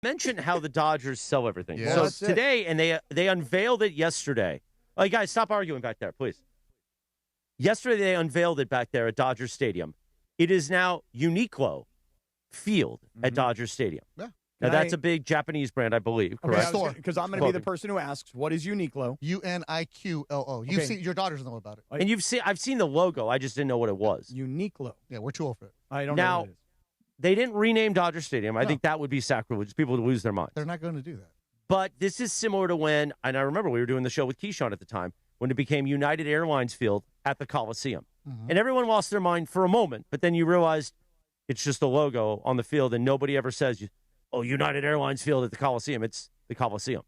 Mention how the Dodgers sell everything. Yeah. So today, and they unveiled it yesterday. Oh, you guys, stop arguing back there, please. Yesterday, they unveiled it back there at Dodger Stadium. It is now UNIQLO Field at Dodger Stadium. Yeah. Now, that's a big Japanese brand, I believe, correct? Because I'm going to be the person who asks, what is UNIQLO? UNIQLO. You've seen, your daughters know about it. And I've seen the logo. I just didn't know what it was. UNIQLO. Yeah, we're too old for it. I don't know what it is. They didn't rename Dodger Stadium. I think that would be sacrilege. People would lose their minds. They're not going to do that. But this is similar to when, and I remember we were doing the show with Keyshawn at the time, when it became United Airlines Field at the Coliseum. And everyone lost their mind for a moment, but then you realized it's just a logo on the field, and nobody ever says, oh, United Airlines Field at the Coliseum. It's the Coliseum.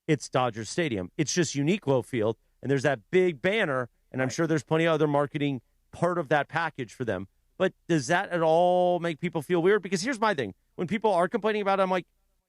It's Dodger Stadium. It's just UNIQLO Field, and there's that big banner, and I'm sure there's plenty of other marketing part of that package for them. But does that at all make people feel weird? Because here's my thing. When people are complaining about it, I'm like,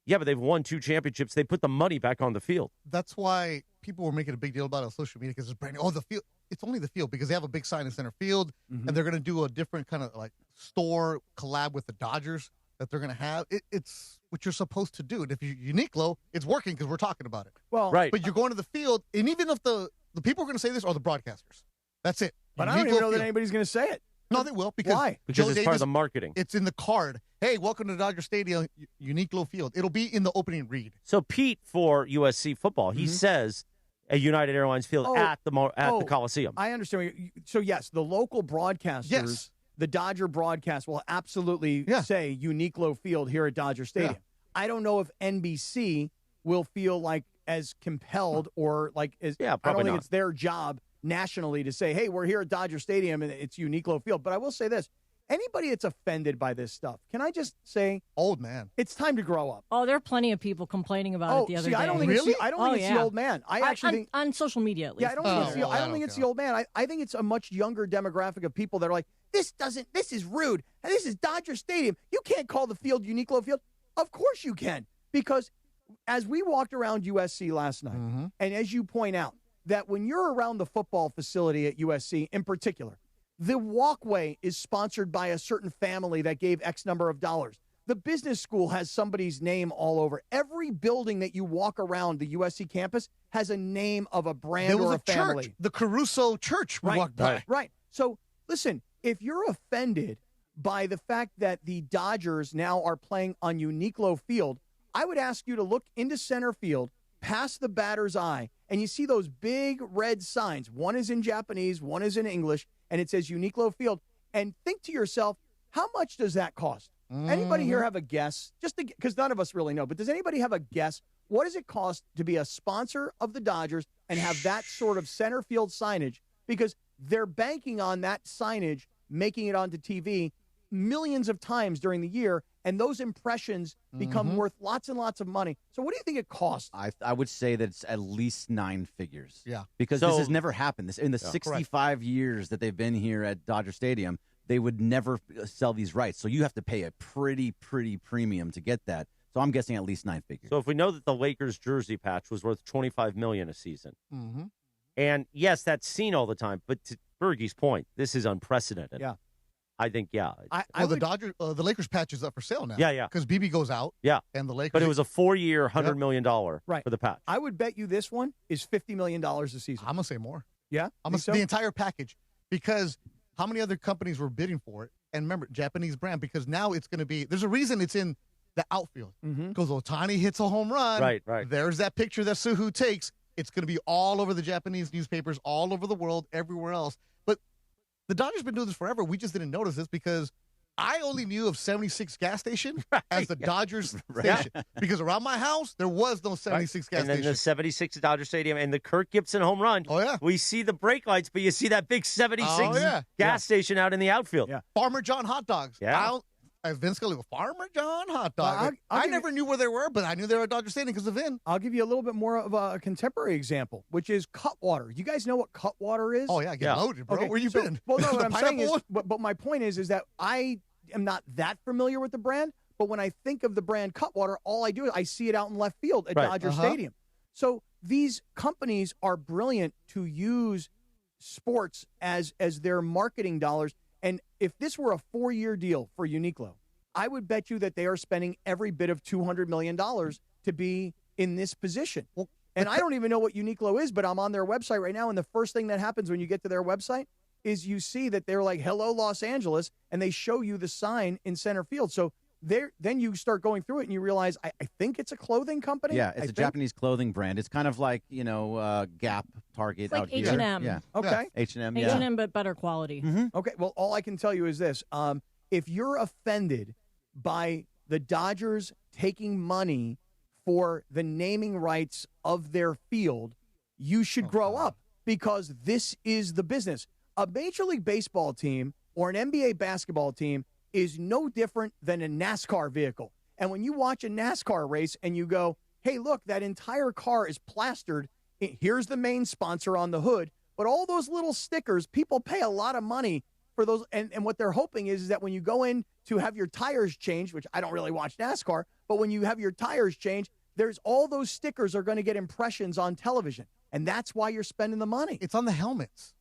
yeah, but they've won 2 championships. They put the money back on the field. That's why people were making a big deal about it on social media, because it's brand new. Oh, the field. It's only the field, because they have a big sign in center field, and they're going to do a different kind of like store collab with the Dodgers that they're going to have. It's what you're supposed to do. And if you're UNIQLO, it's working because we're talking about it. Well, right. But you're going to the field, and even if the people who are going to say this are the broadcasters. That's it. But I don't even know that anybody's going to say it. No, they will. Because why? Because it's part of the marketing. It's in the card. Hey, welcome to Dodger Stadium, UNIQLO Field. It'll be in the opening read. So Pete for USC football, he says a United Airlines Field at the Coliseum. I understand. So yes, the local broadcasters, the Dodger broadcast will absolutely say UNIQLO Field here at Dodger Stadium. I don't know if NBC will feel like as compelled or like as I don't think it's their job nationally to say, hey, we're here at Dodger Stadium and it's UNIQLO Field. But I will say this. Anybody that's offended by this stuff, can I just say, old man, it's time to grow up. Oh, there are plenty of people complaining about it the other day. I don't think it's the old man. I actually think on social media at least. Yeah, I don't think it's the old man. I think it's a much younger demographic of people that are like, this is rude. And this is Dodger Stadium. You can't call the field UNIQLO Field. Of course you can, because as we walked around USC last night, and as you point out, that when you're around the football facility at USC in particular, the walkway is sponsored by a certain family that gave X number of dollars. The business school has somebody's name all over. Every building that you walk around the USC campus has a name of a brand or a family. Church, the Caruso Church we walked by. Right. So, listen, if you're offended by the fact that the Dodgers now are playing on UNIQLO Field, I would ask you to look into center field, past the batter's eye, and you see those big red signs. One is in Japanese, one is in English, and it says UNIQLO Field. And think to yourself, how much does that cost? Anybody here have a guess? Just because none of us really know, but does anybody have a guess? What does it cost to be a sponsor of the Dodgers and have that sort of center field signage? Because they're banking on that signage, making it onto TV millions of times during the year, and those impressions become worth lots and lots of money. So what do you think it costs? I would say that it's at least 9 figures. Yeah. Because this has never happened. In the 65 years that they've been here at Dodger Stadium, they would never sell these rights. So you have to pay a pretty premium to get that. So I'm guessing at least 9 figures. So if we know that the Lakers jersey patch was worth $25 million a season, and yes, that's seen all the time, but to Bergie's point, this is unprecedented. Yeah. I think, the Lakers patch is up for sale now. Yeah. Because BB goes out. Yeah. And the Lakers. But it was a 4-year, $100 million for the patch. I would bet you this one is $50 million a season. I'm going to say more. Yeah? The entire package. Because how many other companies were bidding for it? And remember, Japanese brand, because now it's going to be, there's a reason it's in the outfield. Because Otani hits a home run. Right. There's that picture that Suhu takes. It's going to be all over the Japanese newspapers, all over the world, everywhere else. But the Dodgers been doing this forever. We just didn't notice this because I only knew of 76 gas station as the Dodgers station. Because around my house, there was no 76 gas station. And then the 76 at Dodger Stadium and the Kirk Gibson home run. Oh, yeah. We see the brake lights, but you see that big 76 gas station out in the outfield. Yeah. Farmer John hot dogs. Yeah. As Vince Scully, Farmer John hot dog. I never knew where they were, but I knew they were at Dodger Stadium because of Vin. I'll give you a little bit more of a contemporary example, which is Cutwater. You guys know what Cutwater is? Oh, yeah. Get loaded, bro. Okay, Where you been? Well, no, what I'm saying is, but my point is that I am not that familiar with the brand, but when I think of the brand Cutwater, all I do is I see it out in left field at Dodger Stadium. So these companies are brilliant to use sports as their marketing dollars. And if this were a 4-year deal for UNIQLO, I would bet you that they are spending every bit of $200 million to be in this position. And I don't even know what UNIQLO is, but I'm on their website right now, and the first thing that happens when you get to their website is you see that they're like, hello, Los Angeles, and they show you the sign in center field. So then you start going through it, and you realize, I think it's a clothing company. Yeah, it's a Japanese clothing brand. It's kind of like, Gap, Target It's like out here. H&M. Yeah. Okay. H&M, yeah. H&M, but better quality. Mm-hmm. Okay, well, all I can tell you is this. If you're offended by the Dodgers taking money for the naming rights of their field, you should grow up, because this is the business. A Major League Baseball team or an NBA basketball team is no different than a NASCAR vehicle. And when you watch a NASCAR race and you go, hey, look, that entire car is plastered. Here's the main sponsor on the hood. But all those little stickers, people pay a lot of money for those. And what they're hoping is that when you go in to have your tires changed, which I don't really watch NASCAR, but when you have your tires changed, there's all those stickers are going to get impressions on television. And that's why you're spending the money. It's on the helmets.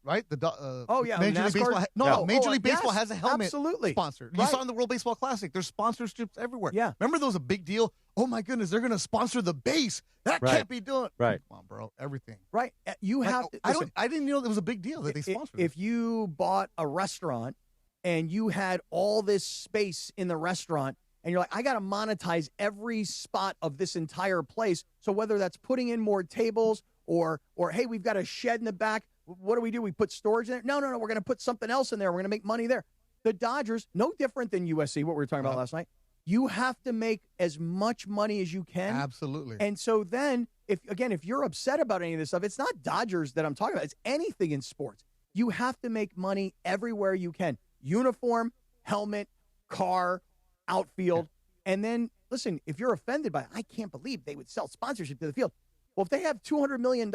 Right? Major League Baseball. Major League Baseball has a helmet sponsor. You saw in the World Baseball Classic. There's sponsorships everywhere. Yeah. Remember those a big deal? Oh my goodness, they're going to sponsor the base. That can't be done. Right. Come on, bro. Everything. Right. You have to. Listen, I didn't know it was a big deal that they sponsored. If you bought a restaurant and you had all this space in the restaurant, and you're like, I got to monetize every spot of this entire place. So whether that's putting in more tables or hey, we've got a shed in the back. What do? We put storage in there? No. We're going to put something else in there. We're going to make money there. The Dodgers, no different than USC, what we were talking about last night. You have to make as much money as you can. Absolutely. And so then, if you're upset about any of this stuff, it's not Dodgers that I'm talking about. It's anything in sports. You have to make money everywhere you can. Uniform, helmet, car, outfield. And then, listen, if you're offended by it, I can't believe they would sell sponsorship to the field. Well, if they have $200 million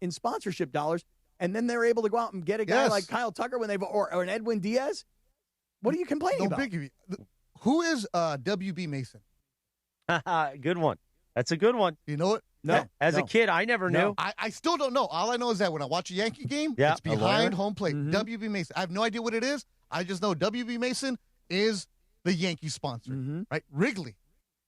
in sponsorship dollars, and then they're able to go out and get a guy like Kyle Tucker or an Edwin Diaz, what are you complaining about? Who is W.B. Mason? Good one. That's a good one. You know it? No. As a kid, I never knew. I still don't know. All I know is that when I watch a Yankee game, it's behind home plate. Mm-hmm. W.B. Mason. I have no idea what it is. I just know W.B. Mason is the Yankee sponsor, right? Wrigley,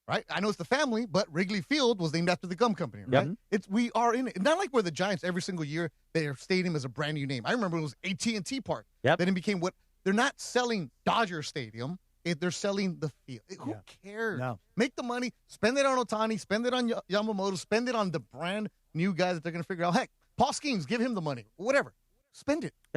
right? I know it's the family, but Wrigley Field was named after the gum company, right? We are in it. Not like we're the Giants every single year. Their stadium is a brand new name. I remember it was AT&T Park. Then it became what they're not selling Dodger Stadium. They're selling the field. Who cares? No. Make the money. Spend it on Ohtani. Spend it on Yamamoto. Spend it on the brand new guys that they're going to figure out. Heck, Paul Skeens, give him the money. Whatever. Spend it.